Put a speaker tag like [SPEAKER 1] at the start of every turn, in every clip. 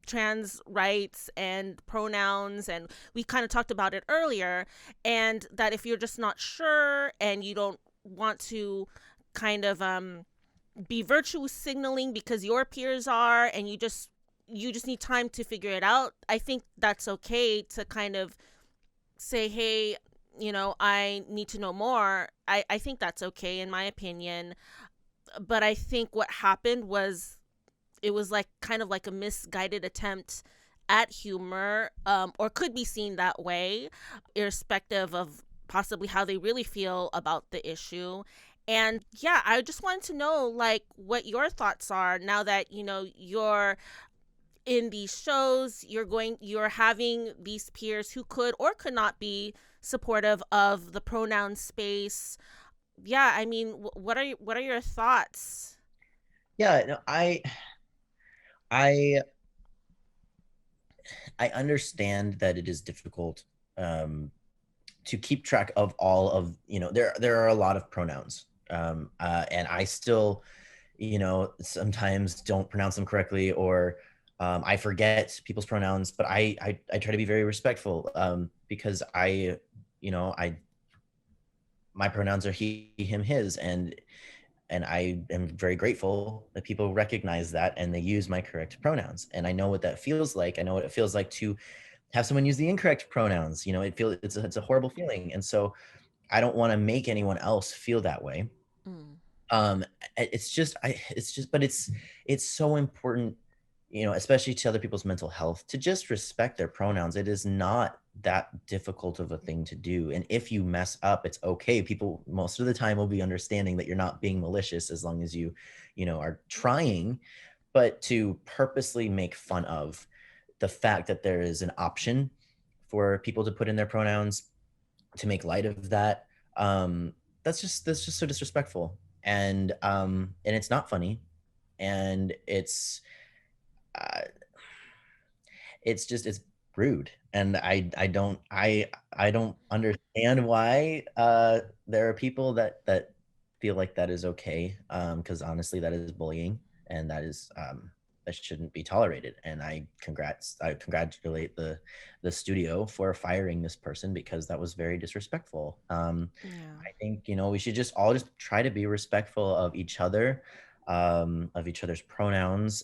[SPEAKER 1] trans rights and pronouns, and we kind of talked about it earlier, and that if you're just not sure and you don't want to kind of be virtue signaling because your peers are, and you just need time to figure it out, I think that's okay to kind of say, hey, I need to know more. I think that's okay in my opinion. But I think what happened was it was like kind of like a misguided attempt at humor, or could be seen that way, irrespective of possibly how they really feel about the issue. And yeah, I just wanted to know like what your thoughts are now that you're in these shows, you're having these peers who could or could not be supportive of the pronoun space. Yeah, I mean, what are your thoughts?
[SPEAKER 2] Yeah, no, I I understand that it is difficult um, to keep track of all of, there are a lot of pronouns, and I still, sometimes don't pronounce them correctly, or I forget people's pronouns, but I try to be very respectful, because I my pronouns are he, him, his, and I am very grateful that people recognize that and they use my correct pronouns. And I know what that feels like. I know what it feels like to have someone use the incorrect pronouns. It's a horrible feeling, and so I don't want to make anyone else feel that way.
[SPEAKER 1] Mm,
[SPEAKER 2] um but it's so important, especially to other people's mental health, to just respect their pronouns. It is not that difficult of a thing to do, and if you mess up, it's okay. People most of the time will be understanding that you're not being malicious, as long as you are trying. But to purposely make fun of the fact that there is an option for people to put in their pronouns, to make light of that, that's just so disrespectful. And it's not funny, and uh, it's rude, and I don't understand why there are people that feel like that is okay, because honestly, that is bullying, and that shouldn't be tolerated. And I congratulate the studio for firing this person, because that was very disrespectful.
[SPEAKER 1] yeah.
[SPEAKER 2] I think, we should just all just try to be respectful of each other, of each other's pronouns,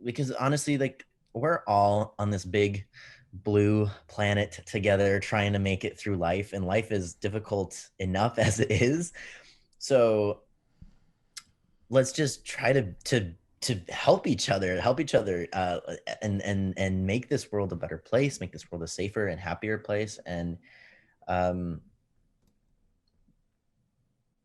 [SPEAKER 2] because honestly, like, we're all on this big blue planet together, trying to make it through life, and life is difficult enough as it is. So let's just try to help each other, and make this world a better place, make this world a safer and happier place. Um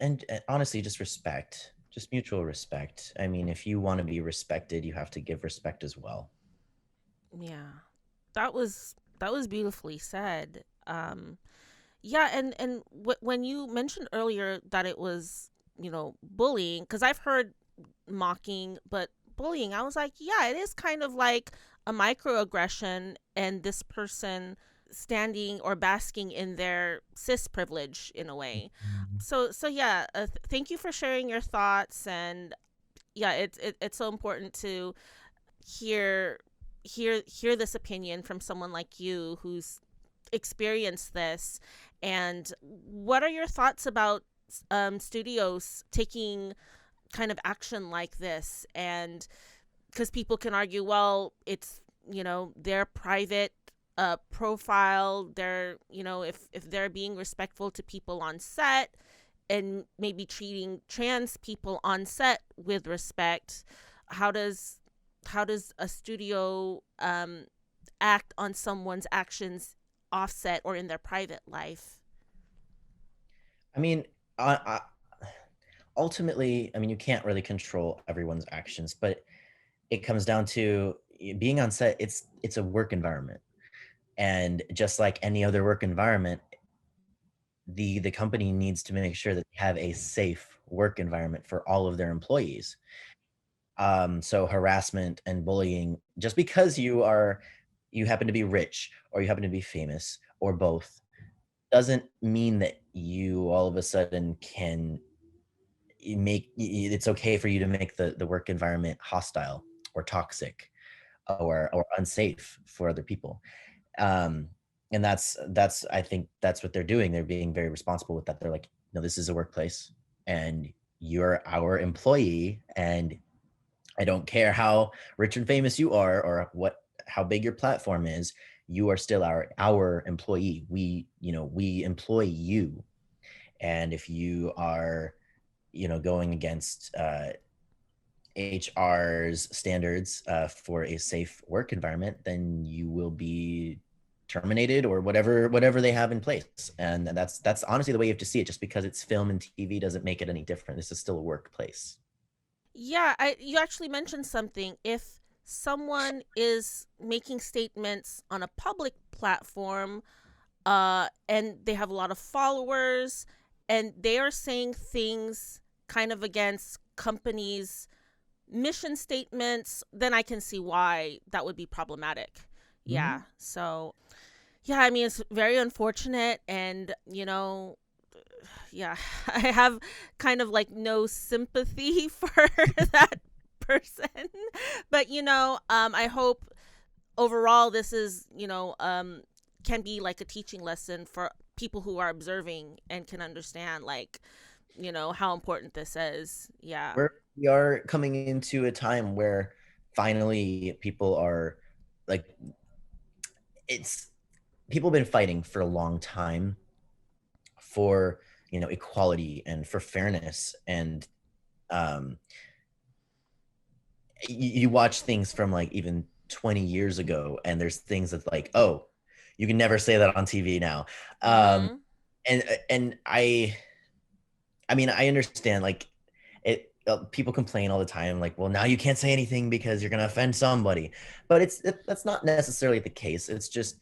[SPEAKER 2] and honestly, just mutual respect. I mean, if you want to be respected, you have to give respect as well.
[SPEAKER 1] Yeah. That was beautifully said. Yeah, and when you mentioned earlier that it was, bullying, cuz I've heard mocking, but bullying, I was like, yeah, it is kind of like a microaggression, and this person standing or basking in their cis privilege in a way. So yeah, thank you for sharing your thoughts. And yeah, it's so important to hear hear this opinion from someone like you who's experienced this. And what are your thoughts about studios taking kind of action like this? And because people can argue, well, it's their private profile. They're if they're being respectful to people on set and maybe treating trans people on set with respect, how does a studio act on someone's actions offset or in their private life?
[SPEAKER 2] I mean, ultimately, I mean, you can't really control everyone's actions, but it comes down to being on set. It's a work environment, and just like any other work environment, the company needs to make sure that they have a safe work environment for all of their employees. So harassment and bullying, just because you happen to be rich, or you happen to be famous, or both, doesn't mean that you all of a sudden can it's okay for you to make the work environment hostile or toxic. or unsafe for other people. um and that's I think that's what they're doing. They're being very responsible with that. They're like, no, this is a workplace and you're our employee, and I don't care how rich and famous you are or how big your platform is, you are still our employee. We employ you. And if you are, going against HR's standards for a safe work environment, then you will be terminated or whatever they have in place. And that's honestly the way you have to see it. Just because it's film and TV doesn't make it any different. This is still a workplace.
[SPEAKER 1] Yeah, you actually mentioned something. If someone is making statements on a public platform, and they have a lot of followers, and they are saying things kind of against companies' mission statements, then I can see why that would be problematic. Yeah.
[SPEAKER 2] Mhm.
[SPEAKER 1] So, yeah, I mean, it's very unfortunate. And, yeah, I have kind of like no sympathy for that person. But, I hope overall this is, can be like a teaching lesson for people who are observing and can understand, like, how important this is. Yeah.
[SPEAKER 2] We are coming into a time where finally people are like, it's people have been fighting for a long time for equality and for fairness. And um you watch things from like even 20 years ago, and there's things that's like, oh, you can never say that on TV now. um
[SPEAKER 1] Mhm.
[SPEAKER 2] and I mean, I understand, like, it people complain all the time, like, well, now you can't say anything because you're going to offend somebody. But that's not necessarily the case. It's just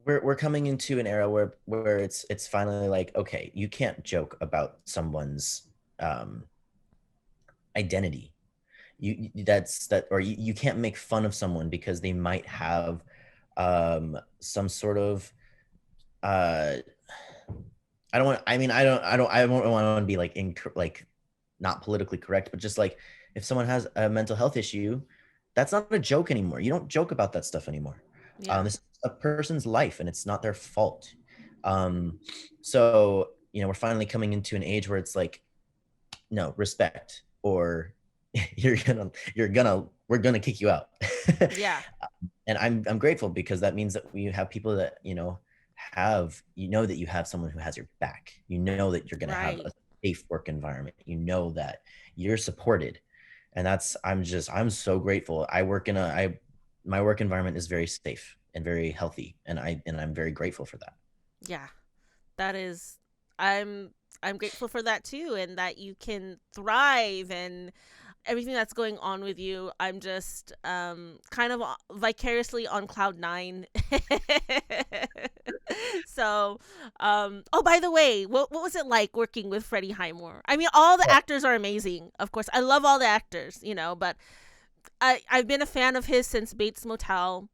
[SPEAKER 2] we're coming into an era where it's finally like, okay, you can't joke about someone's um identity. That's that, or you can't make fun of someone because they might have some sort of uh I don't want. I mean, I don't want to be like like not politically correct, but just like, if someone has a mental health issue, that's not a joke anymore. You don't joke about that stuff anymore.
[SPEAKER 1] Yeah.
[SPEAKER 2] This is a person's life, and it's not their fault. Um, so we're finally coming into an age where it's like, no, respect, or we're gonna kick you out.
[SPEAKER 1] Yeah.
[SPEAKER 2] And I'm grateful, because that means that we have people that that you have someone who has your back. That you're going to have
[SPEAKER 1] Right.
[SPEAKER 2] a safe work environment. That you're supported. And I'm so grateful. My work environment is very safe and very healthy, and I'm very grateful for that.
[SPEAKER 1] Yeah. That is, I'm grateful for that too, and that you can thrive and everything that's going on with you. I'm just kind of vicariously on cloud 9. So, oh, by the way, what was it like working with Freddie Highmore? I mean, all the actors are amazing. Of course, I love all the actors, but I've been a fan of his since Bates Motel.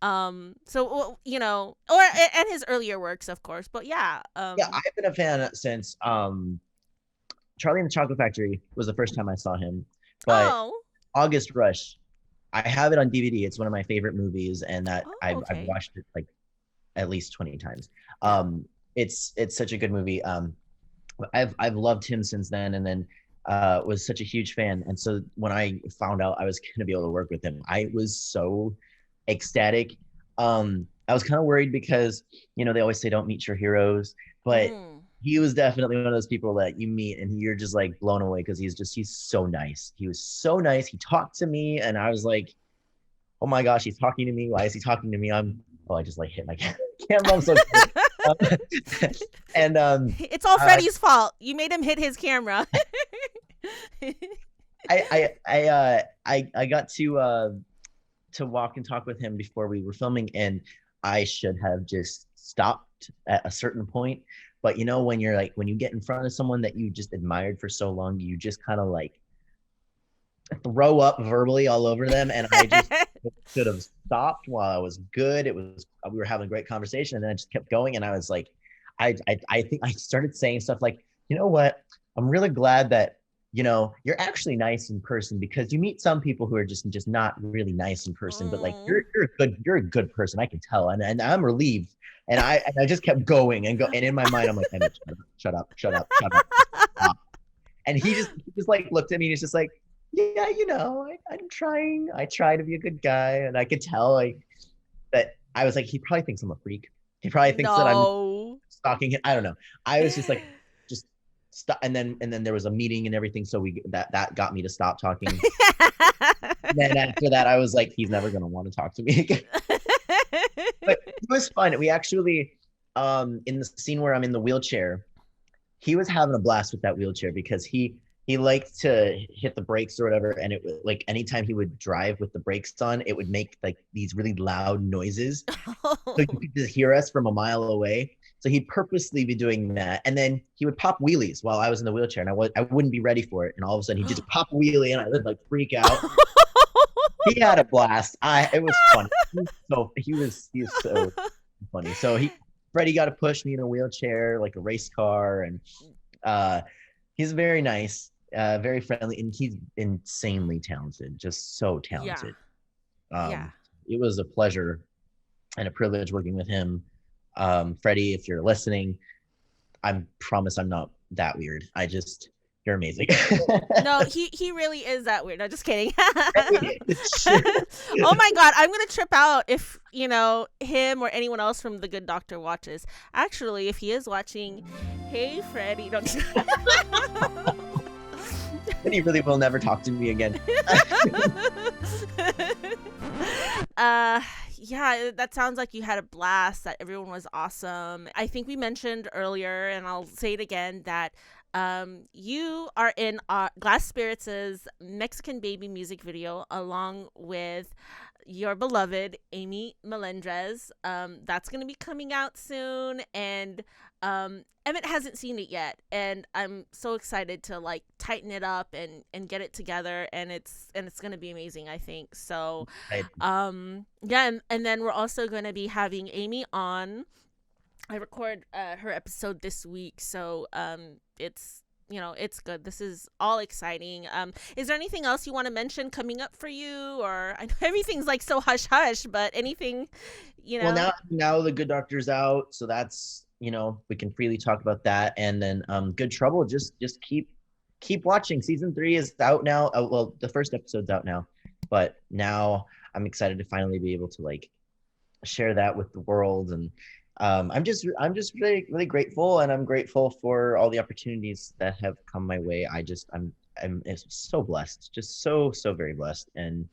[SPEAKER 1] So, and his earlier works, of course. But yeah,
[SPEAKER 2] Yeah, I've been a fan since Charlie and the Chocolate Factory was the first time I saw him. But
[SPEAKER 1] oh,
[SPEAKER 2] August Rush, I have it on DVD. It's one of my favorite movies, and that
[SPEAKER 1] oh,
[SPEAKER 2] I've
[SPEAKER 1] okay,
[SPEAKER 2] watched it like at least 20 times.
[SPEAKER 1] yeah.
[SPEAKER 2] It's such a good movie. I've loved him since then, and then was such a huge fan. And so when I found out I was going to be able to work with him, I was so ecstatic. I was kind of worried because they always say don't meet your heroes, but
[SPEAKER 1] Mm.
[SPEAKER 2] he was definitely one of those people that you meet and you're just like blown away, because he's so nice. He was so nice. He talked to me, and I was like, oh my gosh, he's talking to me. Why is he talking to me? I just like hit my camera. I'm so excited. And
[SPEAKER 1] It's all
[SPEAKER 2] uh,
[SPEAKER 1] Freddie's fault. You made him hit his camera.
[SPEAKER 2] I got to walk and talk with him before we were filming, and I should have just stopped at a certain point. But when when you get in front of someone that you just admired for so long, you just kind of like throw up verbally all over them. And I just should have stopped while I was good. We were having a great conversation, and then I just kept going. And I was like, I think I started saying stuff like, you know what? I'm really glad that you're actually nice in person, because you meet some people who are just not really nice in person, but like
[SPEAKER 1] Mm.
[SPEAKER 2] you're a good person. I can tell. And I'm relieved. And I just kept going and go. And in my mind, I'm like, Emmett, shut up, shut up, shut up, just stop. And he just like looked at me and he's just like, yeah, I'm trying. I try to be a good guy. And I could tell like that I was like, he probably thinks I'm a freak. He probably thinks that I'm
[SPEAKER 1] No.
[SPEAKER 2] stalking him. I don't know. I was just like, just stop. And then there was a meeting and everything. So that got me to stop talking. And then after that, I was like, he's never gonna want to talk to me again. But it was fun. We actually, in the scene where I'm in the wheelchair, he was having a blast with that wheelchair, because he liked to hit the brakes or whatever, and it was like anytime he would drive with the brakes on, it would make like these really loud noises, so you could just hear us from a mile away. So he'd purposely be doing that, and then he would pop wheelies while I was in the wheelchair, and I wouldn't be ready for it, and all of a sudden he'd just pop a wheelie, and I would like freak out. He had a blast. It was funny. He was so funny. So Freddie got to push me in a wheelchair like a race car, and uh, he's very nice, very friendly, and he's insanely talented, just so
[SPEAKER 1] Yeah.
[SPEAKER 2] talented.
[SPEAKER 1] Yeah.
[SPEAKER 2] Um, it was a pleasure and a privilege working with him. Freddie, if you're listening, I promise I'm not that weird. You're amazing.
[SPEAKER 1] No, he really is that weird. No, just kidding. Oh my god, I'm gonna trip out if him or anyone else from The Good Doctor watches. Actually, if he is watching, hey Freddie, don't.
[SPEAKER 2] And he really will never talk to me again.
[SPEAKER 1] uh yeah, that sounds like you had a blast, that everyone was awesome. I think we mentioned earlier, and I'll say it again, that you are in Glasspirits' Mexican Baby music video along with your beloved Amy Melendrez. That's going to be coming out soon, and Emmett hasn't seen it yet, and I'm so excited to like tighten it up and get it together, and it's going to be amazing, I think. So yeah, and then we're also going to be having Amy on. I record her episode this week, so it's good. This is all exciting. Is there anything else you want to mention coming up for you? Or I know everything's like so hush hush, but anything,
[SPEAKER 2] Well, now the Good Doctor's out, so that's we can freely talk about that. And then Good Trouble, just keep watching. Season 3 is out now. Well, the first episode's out now, but now I'm excited to finally be able to like share that with the world. And I'm just really, really grateful, and I'm grateful for all the opportunities that have come my way. I'm so blessed, just so very blessed, and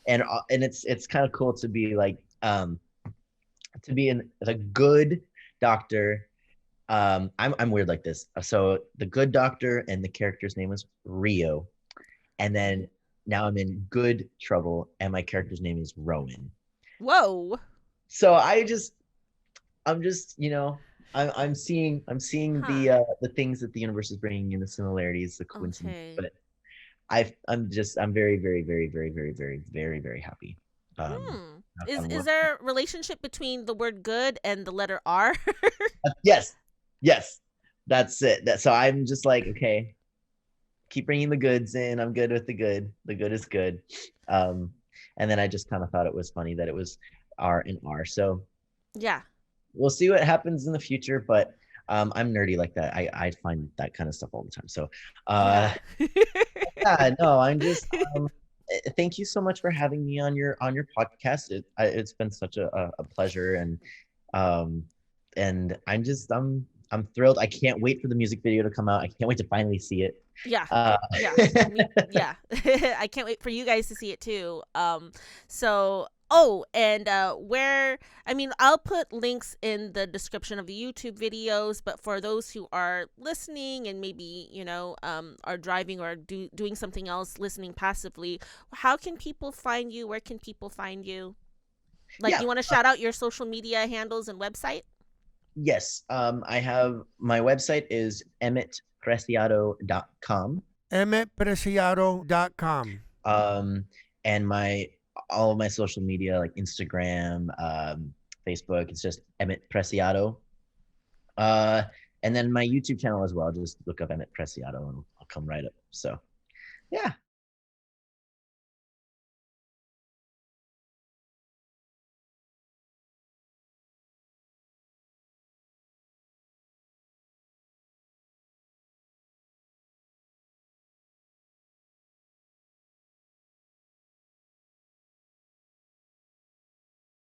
[SPEAKER 2] it's kind of cool to be like to be in a good doctor. I'm weird like this. So the Good Doctor, and the character's name was Rio, and then now I'm in Good Trouble, and my character's name is Rowan.
[SPEAKER 1] Whoa.
[SPEAKER 2] So I'm just, I'm seeing the things that the universe is bringing in, the similarities, the coincidence.
[SPEAKER 1] Okay.
[SPEAKER 2] But I'm very, very, very, very, very, very, very, very happy.
[SPEAKER 1] Is there a relationship between the word good and the letter R?
[SPEAKER 2] Yes, that's it. So I'm just like, okay, keep bringing the goods in. I'm good with the good. The good is good. And then I just kind of thought it was funny that it was R and R. So
[SPEAKER 1] Yeah.
[SPEAKER 2] we'll see what happens in the future, but I'm nerdy like that. I find that kind of stuff all the time. So
[SPEAKER 1] Yeah.
[SPEAKER 2] yeah, no, I'm just thank you so much for having me on your podcast. It's been such a pleasure, and I'm thrilled. I can't wait for the music video to come out. I can't wait to finally see it.
[SPEAKER 1] Yeah. Yeah. Yeah. I can't wait for you guys to see it too. So and I'll put links in the description of the YouTube videos, but for those who are listening and maybe, are driving or doing something else, listening passively, how can people find you? Where can people find you? Like,
[SPEAKER 2] Yeah.
[SPEAKER 1] you want to shout out your social media handles and website?
[SPEAKER 2] Yes. I have my website is emmettpreciado.com.
[SPEAKER 3] Emmettpreciado.com.
[SPEAKER 2] And all of my social media, like Instagram, Facebook, it's just Emmett Preciado. And then my YouTube channel as well. Just look up Emmett Preciado and I'll come right up. So yeah.